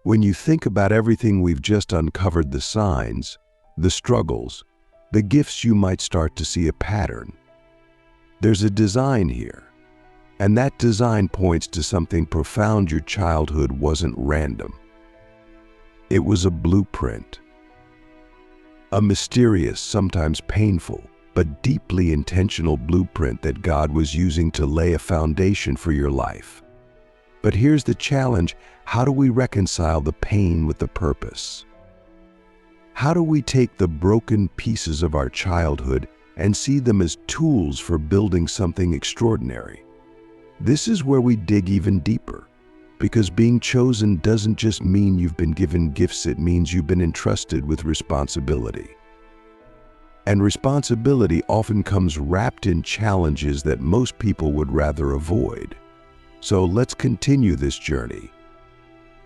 When you think about everything we've just uncovered, the signs, the struggles, the gifts, you might start to see a pattern. There's a design here, and that design points to something profound. Your childhood wasn't random. It was a blueprint, a mysterious, sometimes painful, but deeply intentional blueprint that God was using to lay a foundation for your life. But here's the challenge: how do we reconcile the pain with the purpose? How do we take the broken pieces of our childhood and see them as tools for building something extraordinary? This is where we dig even deeper, because being chosen doesn't just mean you've been given gifts, it means you've been entrusted with responsibility. And responsibility often comes wrapped in challenges that most people would rather avoid. So let's continue this journey.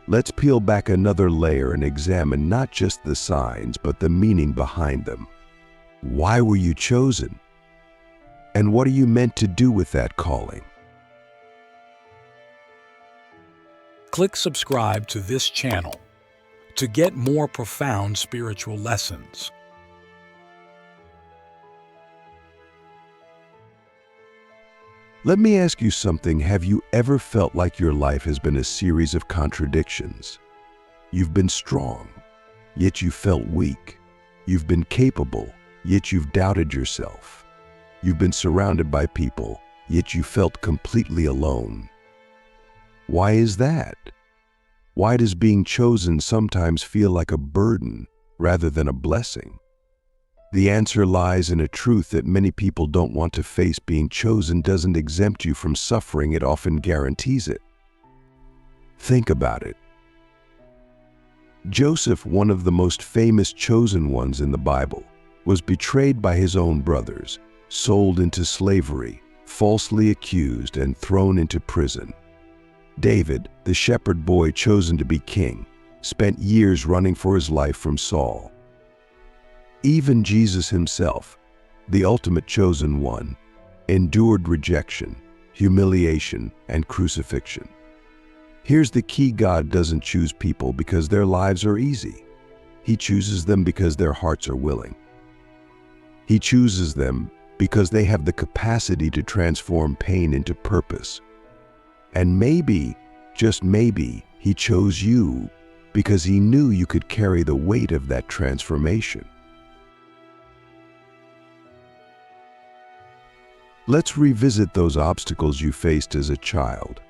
Let's peel back another layer and examine not just the signs, but the meaning behind them. Why were you chosen? And what are you meant to do with that calling? Click subscribe to this channel to get more profound spiritual lessons. Let me ask you something. Have you ever felt like your life has been a series of contradictions? You've been strong, yet you felt weak. You've been capable, yet you've doubted yourself. You've been surrounded by people, yet you felt completely alone. Why is that? Why does being chosen sometimes feel like a burden rather than a blessing? The answer lies in a truth that many people don't want to face. Being chosen doesn't exempt you from suffering, it often guarantees it. Think about it. Joseph, one of the most famous chosen ones in the Bible, was betrayed by his own brothers, sold into slavery, falsely accused, and thrown into prison. David, the shepherd boy chosen to be king, spent years running for his life from Saul. Even Jesus himself, the ultimate chosen one, endured rejection, humiliation, and crucifixion. Here's the key: God doesn't choose people because their lives are easy. He chooses them because their hearts are willing. He chooses them because they have the capacity to transform pain into purpose. And maybe, just maybe, He chose you because He knew you could carry the weight of that transformation. Let's revisit those obstacles you faced as a child,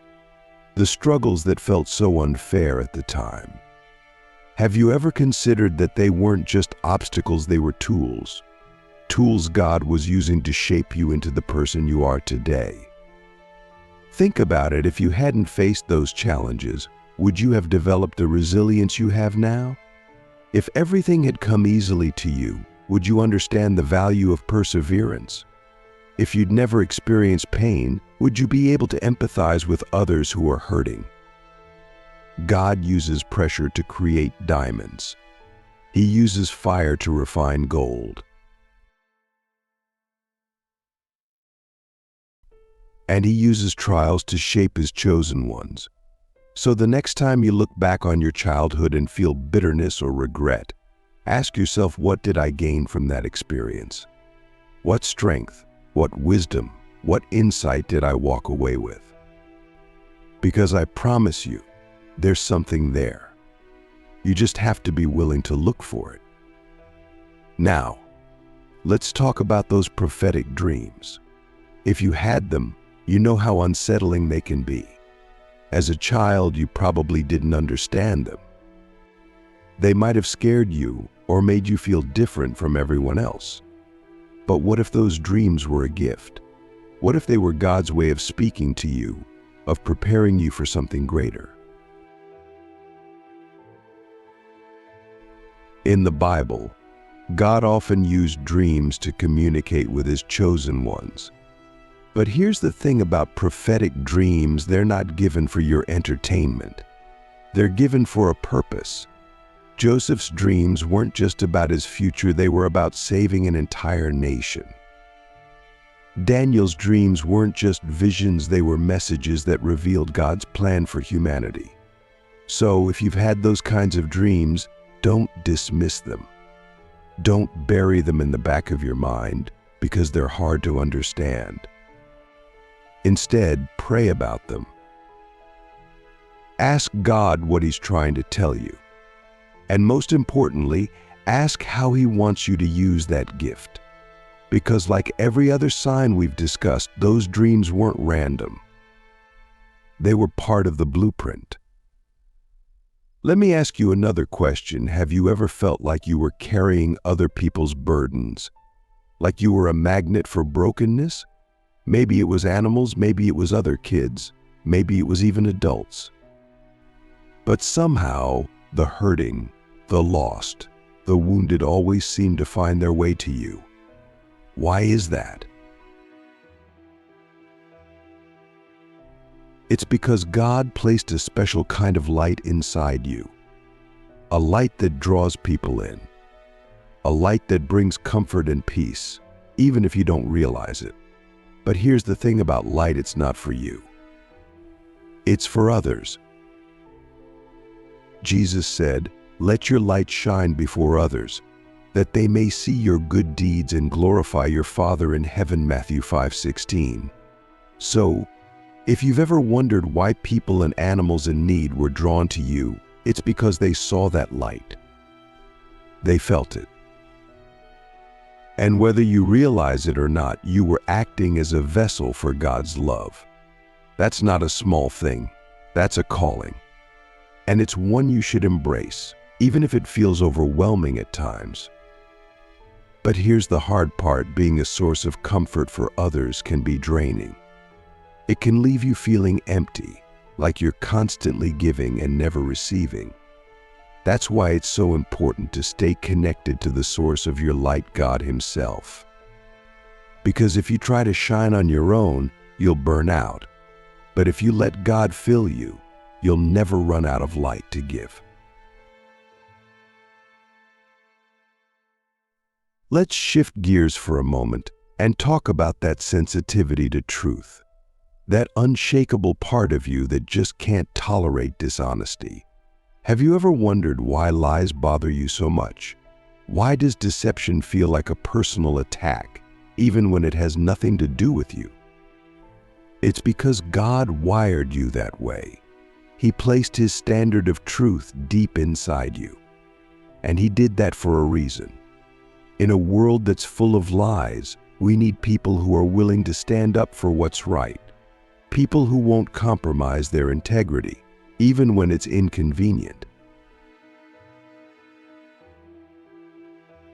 the struggles that felt so unfair at the time. Have you ever considered that they weren't just obstacles, they were tools? Tools God was using to shape you into the person you are today. Think about it. If you hadn't faced those challenges, would you have developed the resilience you have now? If everything had come easily to you, would you understand the value of perseverance? If you'd never experienced pain, would you be able to empathize with others who are hurting? God uses pressure to create diamonds. He uses fire to refine gold. And He uses trials to shape His chosen ones. So the next time you look back on your childhood and feel bitterness or regret, ask yourself, what did I gain from that experience? What strength, what wisdom, what insight did I walk away with? Because I promise you, there's something there. You just have to be willing to look for it. Now, let's talk about those prophetic dreams. If you had them, you know how unsettling they can be. As a child, you probably didn't understand them. They might have scared you or made you feel different from everyone else. But what if those dreams were a gift? What if they were God's way of speaking to you, of preparing you for something greater? In the Bible, God often used dreams to communicate with His chosen ones. But here's the thing about prophetic dreams: they're not given for your entertainment. They're given for a purpose. Joseph's dreams weren't just about his future, they were about saving an entire nation. Daniel's dreams weren't just visions, they were messages that revealed God's plan for humanity. So if you've had those kinds of dreams, don't dismiss them. Don't bury them in the back of your mind because they're hard to understand. Instead, pray about them. Ask God what He's trying to tell you. And most importantly, ask how He wants you to use that gift. Because like every other sign we've discussed, those dreams weren't random. They were part of the blueprint. Let me ask you another question. Have you ever felt like you were carrying other people's burdens? Like you were a magnet for brokenness? Maybe it was animals, maybe it was other kids, maybe it was even adults. But somehow, the hurting, the lost, the wounded always seem to find their way to you. Why is that? It's because God placed a special kind of light inside you. A light that draws people in. A light that brings comfort and peace, even if you don't realize it. But here's the thing about light, it's not for you. It's for others. Jesus said, "Let your light shine before others, that they may see your good deeds and glorify your Father in heaven." Matthew 5:16. So, if you've ever wondered why people and animals in need were drawn to you, it's because they saw that light. They felt it. And whether you realize it or not, you were acting as a vessel for God's love. That's not a small thing. That's a calling. And it's one you should embrace, even if it feels overwhelming at times. But here's the hard part: being a source of comfort for others can be draining. It can leave you feeling empty, like you're constantly giving and never receiving. That's why it's so important to stay connected to the source of your light, God Himself. Because if you try to shine on your own, you'll burn out. But if you let God fill you, you'll never run out of light to give. Let's shift gears for a moment and talk about that sensitivity to truth. That unshakable part of you that just can't tolerate dishonesty. Have you ever wondered why lies bother you so much? Why does deception feel like a personal attack, even when it has nothing to do with you? It's because God wired you that way. He placed His standard of truth deep inside you. And He did that for a reason. In a world that's full of lies, we need people who are willing to stand up for what's right. People who won't compromise their integrity, even when it's inconvenient.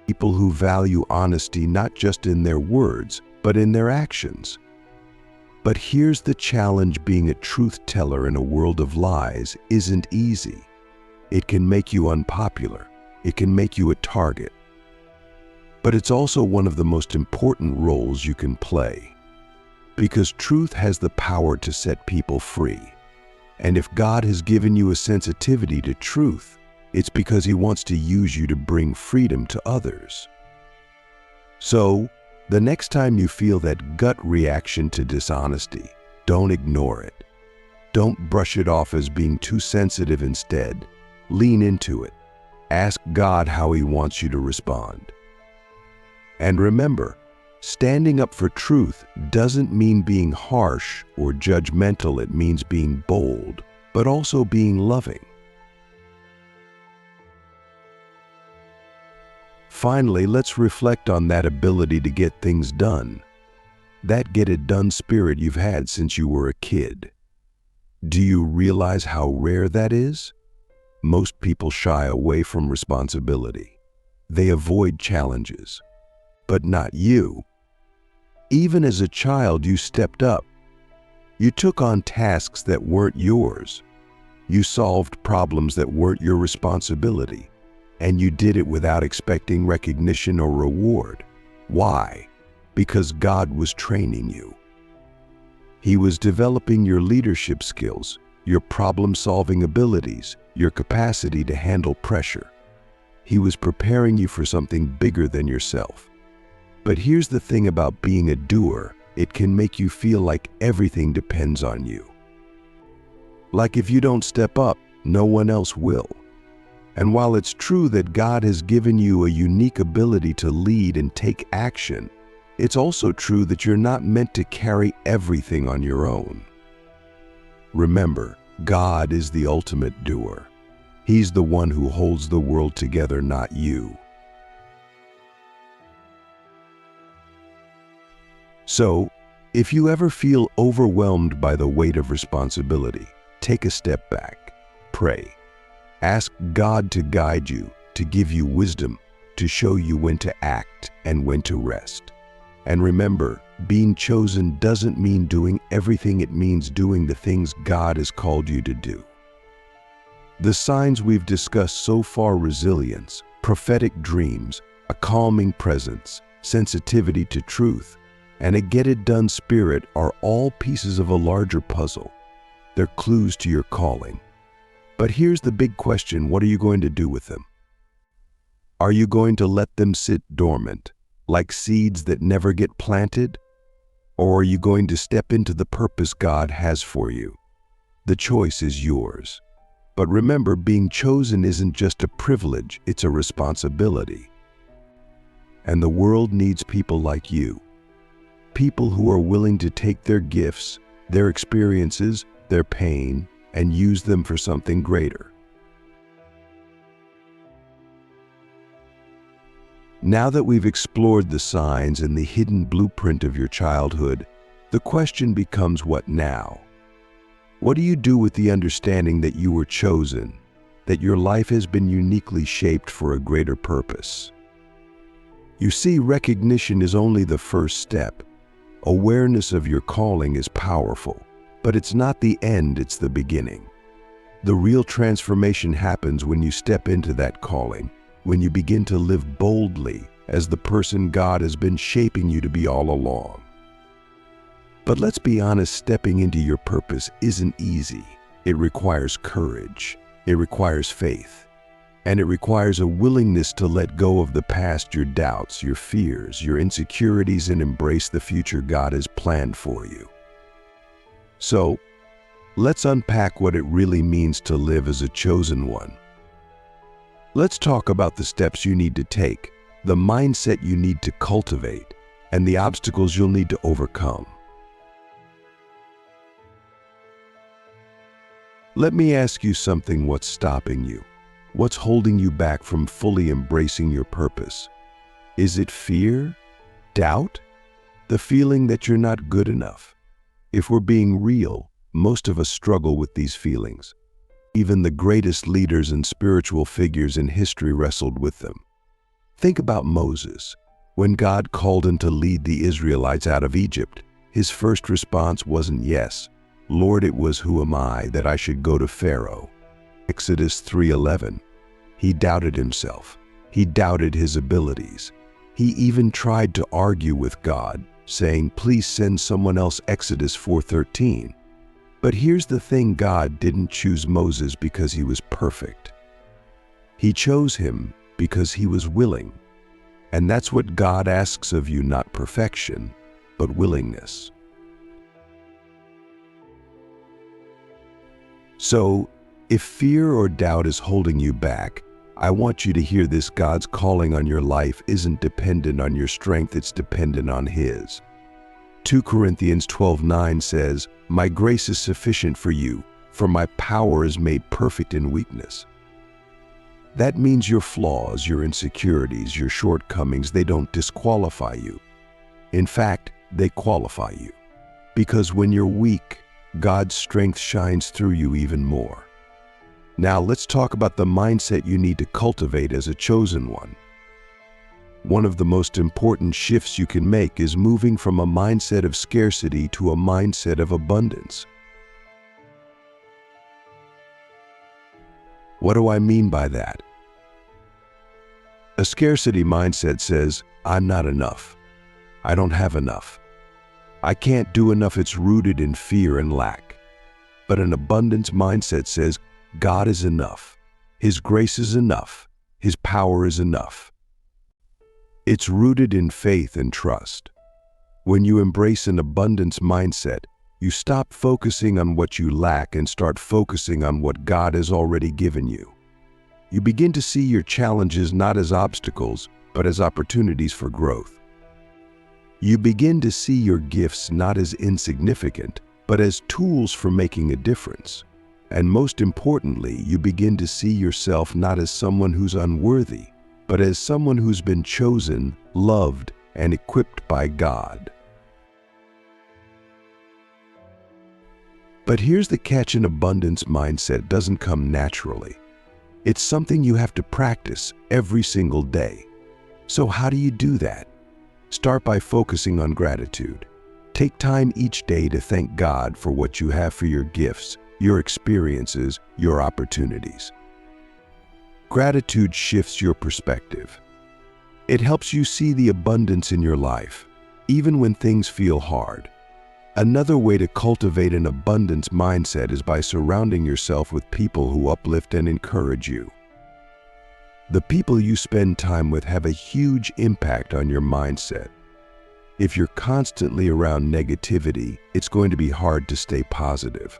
People who value honesty not just in their words, but in their actions. But here's the challenge: being a truth teller in a world of lies isn't easy. It can make you unpopular. It can make you a target. But it's also one of the most important roles you can play. Because truth has the power to set people free. And if God has given you a sensitivity to truth, it's because He wants to use you to bring freedom to others. So, the next time you feel that gut reaction to dishonesty, don't ignore it. Don't brush it off as being too sensitive. Instead, lean into it. Ask God how He wants you to respond. And remember, standing up for truth doesn't mean being harsh or judgmental. It means being bold, but also being loving. Finally, let's reflect on that ability to get things done. That get-it-done spirit you've had since you were a kid. Do you realize how rare that is? Most people shy away from responsibility. They avoid challenges. But not you. Even as a child, you stepped up. You took on tasks that weren't yours. You solved problems that weren't your responsibility. And you did it without expecting recognition or reward. Why? Because God was training you. He was developing your leadership skills, your problem-solving abilities, your capacity to handle pressure. He was preparing you for something bigger than yourself. But here's the thing about being a doer: it can make you feel like everything depends on you. Like if you don't step up, No one else will. And while it's true that God has given you a unique ability to lead and take action, it's also true that you're not meant to carry everything on your own. Remember, God is the ultimate doer. He's the one who holds the world together, not you. So, if you ever feel overwhelmed by the weight of responsibility, take a step back, pray. Ask God to guide you, to give you wisdom, to show you when to act and when to rest. And remember, being chosen doesn't mean doing everything. It means doing the things God has called you to do. The signs we've discussed so far: resilience, prophetic dreams, a calming presence, sensitivity to truth, and a get-it-done spirit are all pieces of a larger puzzle. They're clues to your calling. But here's the big question: what are you going to do with them? Are you going to let them sit dormant, like seeds that never get planted? Or are you going to step into the purpose God has for you? The choice is yours. But remember, being chosen isn't just a privilege, it's a responsibility. And the world needs people like you. People who are willing to take their gifts, their experiences, their pain, and use them for something greater. Now that we've explored the signs and the hidden blueprint of your childhood, the question becomes, what now? What do you do with the understanding that you were chosen, that your life has been uniquely shaped for a greater purpose? You see, recognition is only the first step. Awareness of your calling is powerful, but it's not the end, it's the beginning. The real transformation happens when you step into that calling, when you begin to live boldly as the person God has been shaping you to be all along. But let's be honest, stepping into your purpose isn't easy. It requires courage, it requires faith, and it requires a willingness to let go of the past, your doubts, your fears, your insecurities, and embrace the future God has planned for you. So, let's unpack what it really means to live as a chosen one. Let's talk about the steps you need to take, the mindset you need to cultivate, and the obstacles you'll need to overcome. Let me ask you something: what's stopping you? What's holding you back from fully embracing your purpose? Is it fear? Doubt? The feeling that you're not good enough? If we're being real, most of us struggle with these feelings. Even the greatest leaders and spiritual figures in history wrestled with them. Think about Moses. When God called him to lead the Israelites out of Egypt, his first response wasn't yes. Lord, it was, who am I that I should go to Pharaoh? Exodus 3:11. He doubted himself. He doubted his abilities. He even tried to argue with God, saying, please send someone else. Exodus 4:13. But here's the thing: God didn't choose Moses because he was perfect. He chose him because he was willing. And that's what God asks of you: not perfection, but willingness. So, if fear or doubt is holding you back, I want you to hear this: God's calling on your life isn't dependent on your strength, it's dependent on His. 2 Corinthians 12:9 says, my grace is sufficient for you, for my power is made perfect in weakness. That means your flaws, your insecurities, your shortcomings, they don't disqualify you. In fact, they qualify you. Because when you're weak, God's strength shines through you even more. Now let's talk about the mindset you need to cultivate as a chosen one. One of the most important shifts you can make is moving from a mindset of scarcity to a mindset of abundance. What do I mean by that? A scarcity mindset says, I'm not enough. I don't have enough. I can't do enough. It's rooted in fear and lack. But an abundance mindset says, God is enough. His grace is enough. His power is enough. It's rooted in faith and trust. When you embrace an abundance mindset, You stop focusing on what you lack and start focusing on what God has already given you. You begin to see your challenges not as obstacles, but as opportunities for growth. You begin to see your gifts not as insignificant, but as tools for making a difference. And most importantly, you begin to see yourself not as someone who's unworthy, but as someone who's been chosen, loved, and equipped by God. But here's the catch: an abundance mindset doesn't come naturally. It's something you have to practice every single day. So how do you do that? Start by focusing on gratitude. Take time each day to thank God for what you have, for your gifts, your experiences, your opportunities. Gratitude shifts your perspective. It helps you see the abundance in your life, even when things feel hard. Another way to cultivate an abundance mindset is by surrounding yourself with people who uplift and encourage you. The people you spend time with have a huge impact on your mindset. If you're constantly around negativity, it's going to be hard to stay positive.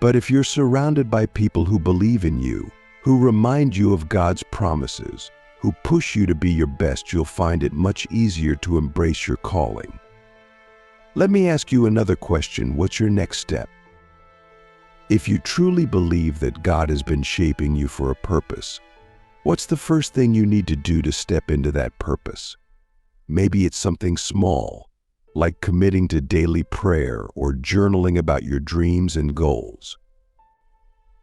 But if you're surrounded by people who believe in you, who remind you of God's promises, who push you to be your best, you'll find it much easier to embrace your calling. Let me ask you another question. What's your next step? If you truly believe that God has been shaping you for a purpose, what's the first thing you need to do to step into that purpose? Maybe it's something small, like committing to daily prayer or journaling about your dreams and goals.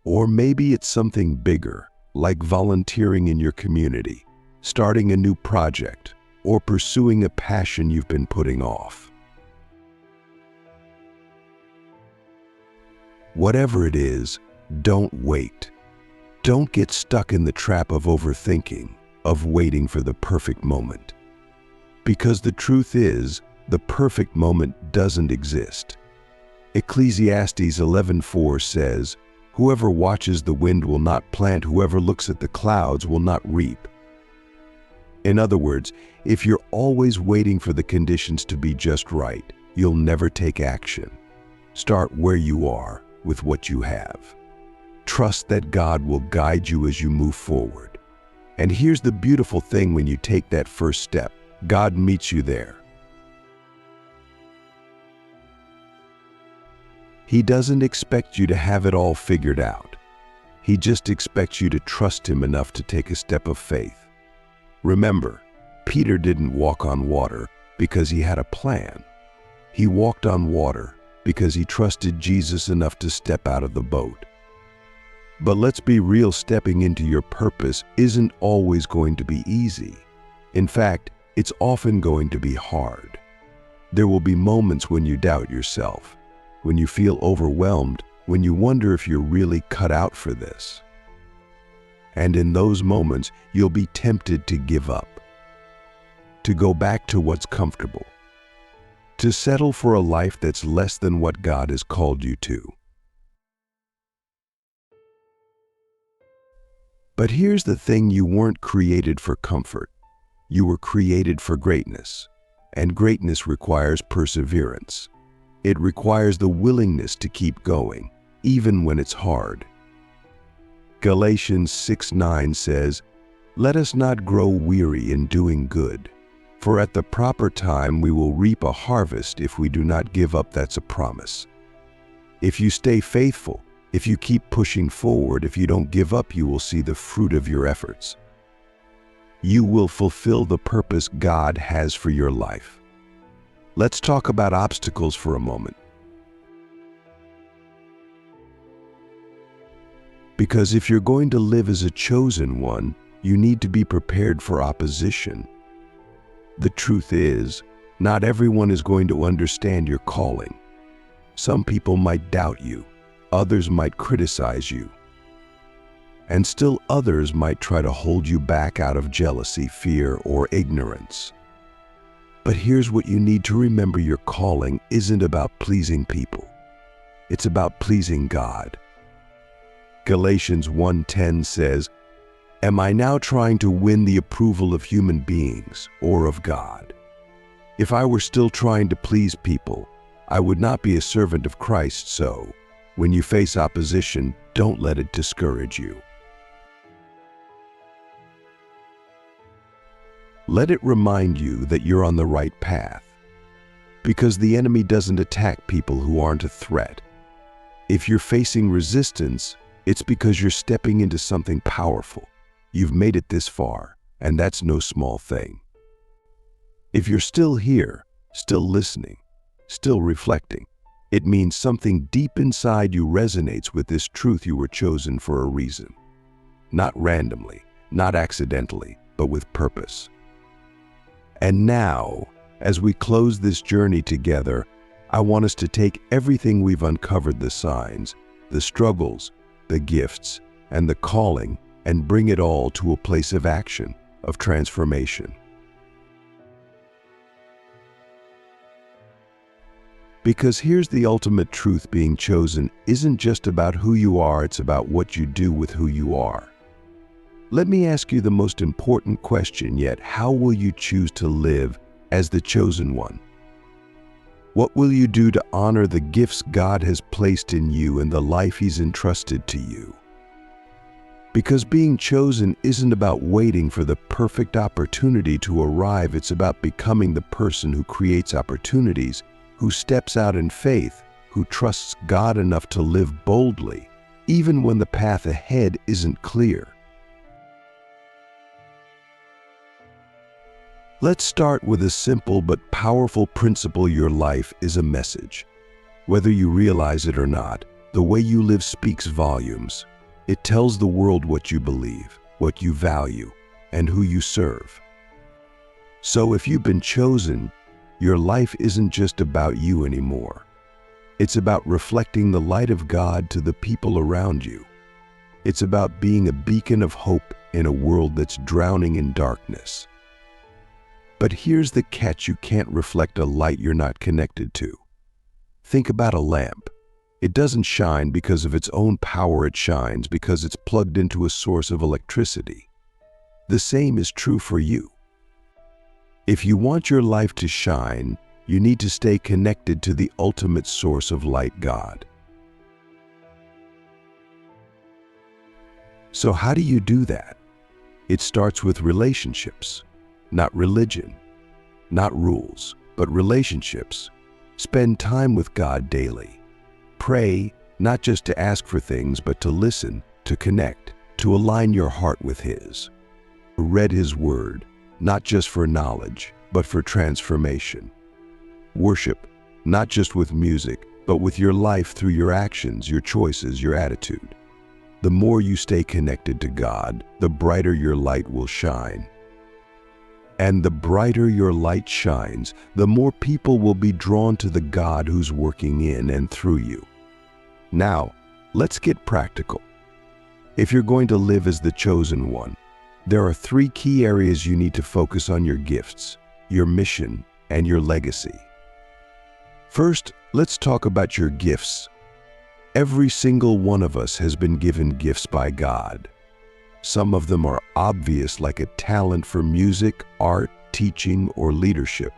Or maybe it's something bigger, like volunteering in your community, starting a new project, or pursuing a passion you've been putting off. Whatever it is, don't wait. Don't get stuck in the trap of overthinking, of waiting for the perfect moment. Because the truth is, the perfect moment doesn't exist. Ecclesiastes 11:4 says, "Whoever watches the wind will not plant, whoever looks at the clouds will not reap." In other words, if you're always waiting for the conditions to be just right, you'll never take action. Start where you are, with what you have. Trust that God will guide you as you move forward. And here's the beautiful thing: when you take that first step, God meets you there. He doesn't expect you to have it all figured out. He just expects you to trust Him enough to take a step of faith. Remember, Peter didn't walk on water because he had a plan. He walked on water because he trusted Jesus enough to step out of the boat. But let's be real, stepping into your purpose isn't always going to be easy. In fact, it's often going to be hard. There will be moments when you doubt yourself, when you feel overwhelmed, when you wonder if you're really cut out for this. And in those moments, you'll be tempted to give up, to go back to what's comfortable, to settle for a life that's less than what God has called you to. But here's the thing: you weren't created for comfort. You were created for greatness. And greatness requires perseverance. It requires the willingness to keep going, even when it's hard. Galatians 6:9 says, "Let us not grow weary in doing good, for at the proper time we will reap a harvest if we do not give up." That's a promise. If you stay faithful, if you keep pushing forward, if you don't give up, you will see the fruit of your efforts. You will fulfill the purpose God has for your life. Let's talk about obstacles for a moment. Because if you're going to live as a chosen one, you need to be prepared for opposition. The truth is, not everyone is going to understand your calling. Some people might doubt you, others might criticize you, and still others might try to hold you back out of jealousy, fear, or ignorance. But here's what you need to remember: your calling isn't about pleasing people. It's about pleasing God. Galatians 1:10 says, "Am I now trying to win the approval of human beings or of God?" If I were still trying to please people, I would not be a servant of Christ. So, when you face opposition, don't let it discourage you. Let it remind you that you're on the right path, because the enemy doesn't attack people who aren't a threat. If you're facing resistance, it's because you're stepping into something powerful. You've made it this far, and that's no small thing. If you're still here, still listening, still reflecting, it means something deep inside you resonates with this truth: you were chosen for a reason. Not randomly, not accidentally, but with purpose. And now, as we close this journey together, I want us to take everything we've uncovered, the signs, the struggles, the gifts, and the calling, and bring it all to a place of action, of transformation. Because here's the ultimate truth: being chosen isn't just about who you are, it's about what you do with who you are. Let me ask you the most important question yet: how will you choose to live as the chosen one? What will you do to honor the gifts God has placed in you and the life He's entrusted to you? Because being chosen isn't about waiting for the perfect opportunity to arrive, it's about becoming the person who creates opportunities, who steps out in faith, who trusts God enough to live boldly, even when the path ahead isn't clear. Let's start with a simple but powerful principle: your life is a message. Whether you realize it or not, the way you live speaks volumes. It tells the world what you believe, what you value, and who you serve. So if you've been chosen, your life isn't just about you anymore. It's about reflecting the light of God to the people around you. It's about being a beacon of hope in a world that's drowning in darkness. But here's the catch: you can't reflect a light you're not connected to. Think about a lamp. It doesn't shine because of its own power, it shines because it's plugged into a source of electricity. The same is true for you. If you want your life to shine, you need to stay connected to the ultimate source of light, God. So how do you do that? It starts with relationships. Not religion, not rules, but relationships. Spend time with God daily. Pray, not just to ask for things, but to listen, to connect, to align your heart with His. Read His Word, not just for knowledge, but for transformation. Worship, not just with music, but with your life, through your actions, your choices, your attitude. The more you stay connected to God, the brighter your light will shine. And the brighter your light shines, the more people will be drawn to the God who's working in and through you. Now, let's get practical. If you're going to live as the chosen one, there are 3 key areas you need to focus on: your gifts, your mission, and your legacy. First, let's talk about your gifts. Every single one of us has been given gifts by God. Some of them are obvious, like a talent for music, art, teaching, or leadership.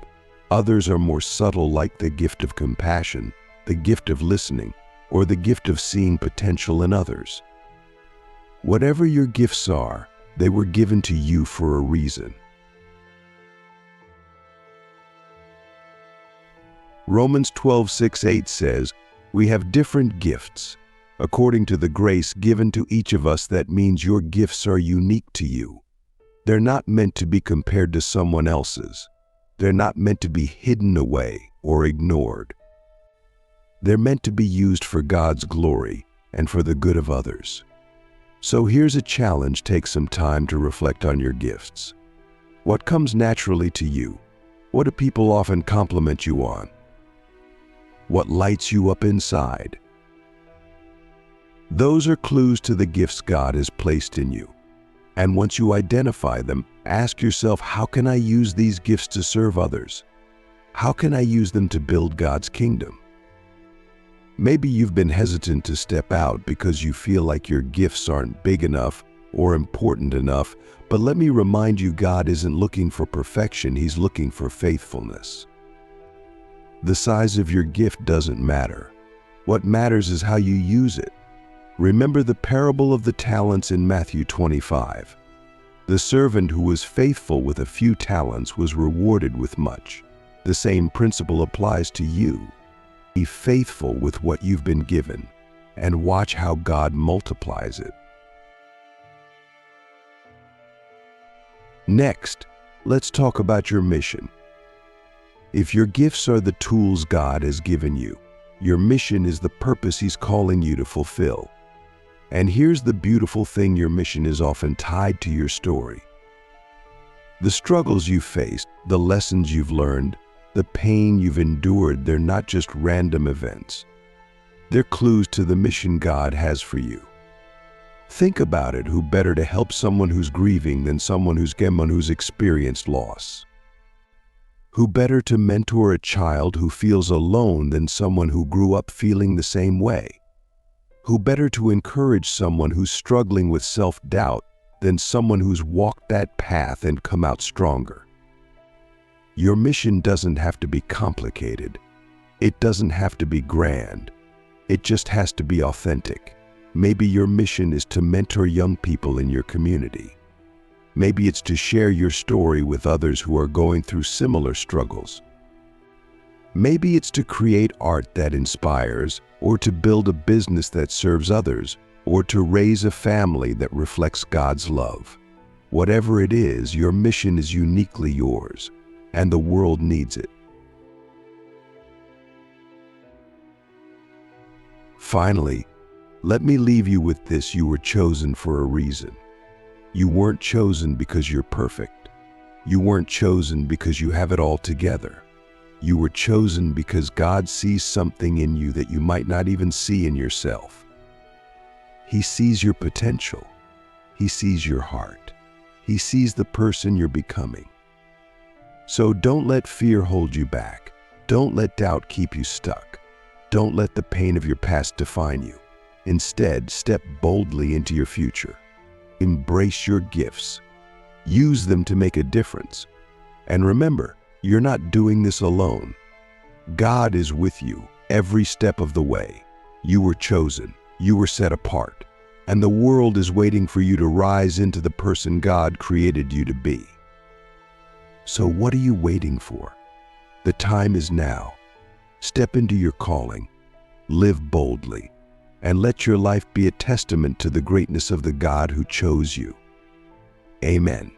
Others are more subtle, like the gift of compassion, the gift of listening, or the gift of seeing potential in others. Whatever your gifts are, they were given to you for a reason. Romans 12:6-8 says, "We have different gifts. According to the grace given to each of us, that means your gifts are unique to you. They're not meant to be compared to someone else's. They're not meant to be hidden away or ignored. They're meant to be used for God's glory and for the good of others." So here's a challenge: take some time to reflect on your gifts. What comes naturally to you? What do people often compliment you on? What lights you up inside? Those are clues to the gifts God has placed in you. And once you identify them, ask yourself, how can I use these gifts to serve others? How can I use them to build God's kingdom? Maybe you've been hesitant to step out because you feel like your gifts aren't big enough or important enough, but let me remind you, God isn't looking for perfection, He's looking for faithfulness. The size of your gift doesn't matter. What matters is how you use it. Remember the parable of the talents in Matthew 25. The servant who was faithful with a few talents was rewarded with much. The same principle applies to you. Be faithful with what you've been given, and watch how God multiplies it. Next, let's talk about your mission. If your gifts are the tools God has given you, your mission is the purpose He's calling you to fulfill. And here's the beautiful thing: your mission is often tied to your story. The struggles you've faced, the lessons you've learned, the pain you've endured, they're not just random events. They're clues to the mission God has for you. Think about it: who better to help someone who's grieving than someone who's experienced loss? Who better to mentor a child who feels alone than someone who grew up feeling the same way? Who better to encourage someone who's struggling with self-doubt than someone who's walked that path and come out stronger? Your mission doesn't have to be complicated. It doesn't have to be grand. It just has to be authentic. Maybe your mission is to mentor young people in your community. Maybe it's to share your story with others who are going through similar struggles. Maybe it's to create art that inspires, or to build a business that serves others, or to raise a family that reflects God's love. Whatever it is, your mission is uniquely yours, and the world needs it. Finally, let me leave you with this: you were chosen for a reason. You weren't chosen because you're perfect. You weren't chosen because you have it all together. You were chosen because God sees something in you that you might not even see in yourself. He sees your potential. He sees your heart. He sees the person you're becoming. So don't let fear hold you back. Don't let doubt keep you stuck. Don't let the pain of your past define you. Instead, step boldly into your future. Embrace your gifts. Use them to make a difference. And remember, you're not doing this alone. God is with you every step of the way. You were chosen. You were set apart. And the world is waiting for you to rise into the person God created you to be. So what are you waiting for? The time is now. Step into your calling. Live boldly. And let your life be a testament to the greatness of the God who chose you. Amen.